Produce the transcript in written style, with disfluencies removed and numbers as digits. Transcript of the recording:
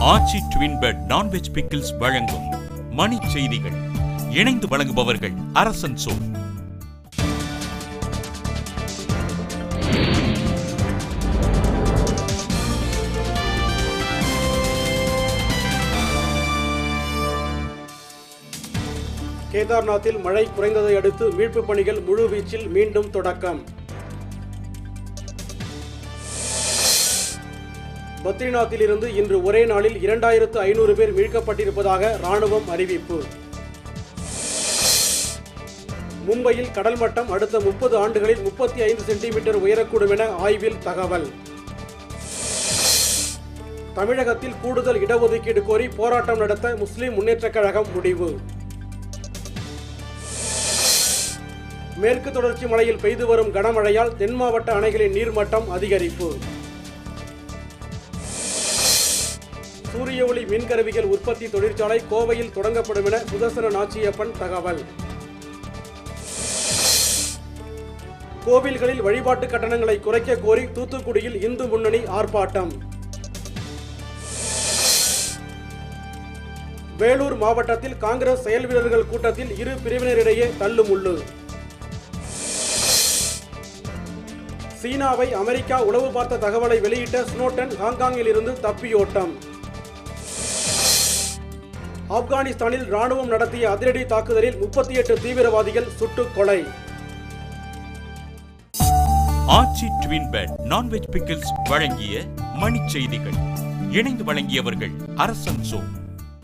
ஆச்சி twin bed non veg pickles வழங்கும் மணி செய்திகள். இணைந்து வழங்குபவர்கள் அரசன் சோ. கேதார்நாத்தில் மழை குறைந்ததை அடுத்து மீட்பு பணிகள் முழுவீச்சில் மீண்டும் தொடக்கம். பத்ரிநாத்தில் இருந்து இன்று ஒரே நாளில் 2500 பேர் மீட்கப்பட்டிருப்பதாக ராணுவம் அறிவிப்பு. மும்பையில் கடல் மட்டம் அடுத்த 30 ஆண்டுகளில் 35 சென்டிமீட்டர் உயரக்கூடும் என ஆய்வில் தகவல். தமிழகத்தில் கூடுதல் இடஒதுக்கீடு கோரி போராட்டம் நடத்த முஸ்லிம் முன்னேற்றக் கழகம் முடிவு. மேற்கு தொடர்ச்சி மலையில் பெய்து வரும் கனமழையால் தென் மாவட்ட அணைகளின் நீர்மட்டம் அதிகரிப்பு. சூரிய ஒளி மின்கருவிகள் உற்பத்தி தொழிற்சாலை கோவையில் தொடங்கப்படும் என சுதர்சன நாச்சியப்பன் தகவல். கோவில்களில் வழிபாட்டு கட்டணங்களை குறைக்க கோரி தூத்துக்குடியில் இந்து முன்னணி ஆர்ப்பாட்டம். வேலூர் மாவட்டத்தில் காங்கிரஸ் செயல் வீரர்கள் கூட்டத்தில் இரு பிரிவினரிடையே தள்ளுமுள்ளு. சீனாவை அமெரிக்கா உளவு பார்த்த தகவலை வெளியிட்ட ஸ்னோடன் ஹாங்காங்கில் இருந்து தப்பியோட்டம். ஆப்கானிஸ்தானில் ராணுவம் நடத்திய அதிரடி தாக்குதலில் 38 தீவிரவாதிகள் சுட்டுக் கொலை. ஆச்சி ட்வின் பெட் நான்வெஜ் பிக்கிள்ஸ் வழங்கிய மணி செய்திகள். இணைந்து வழங்கியவர்கள் அரசன் சோ.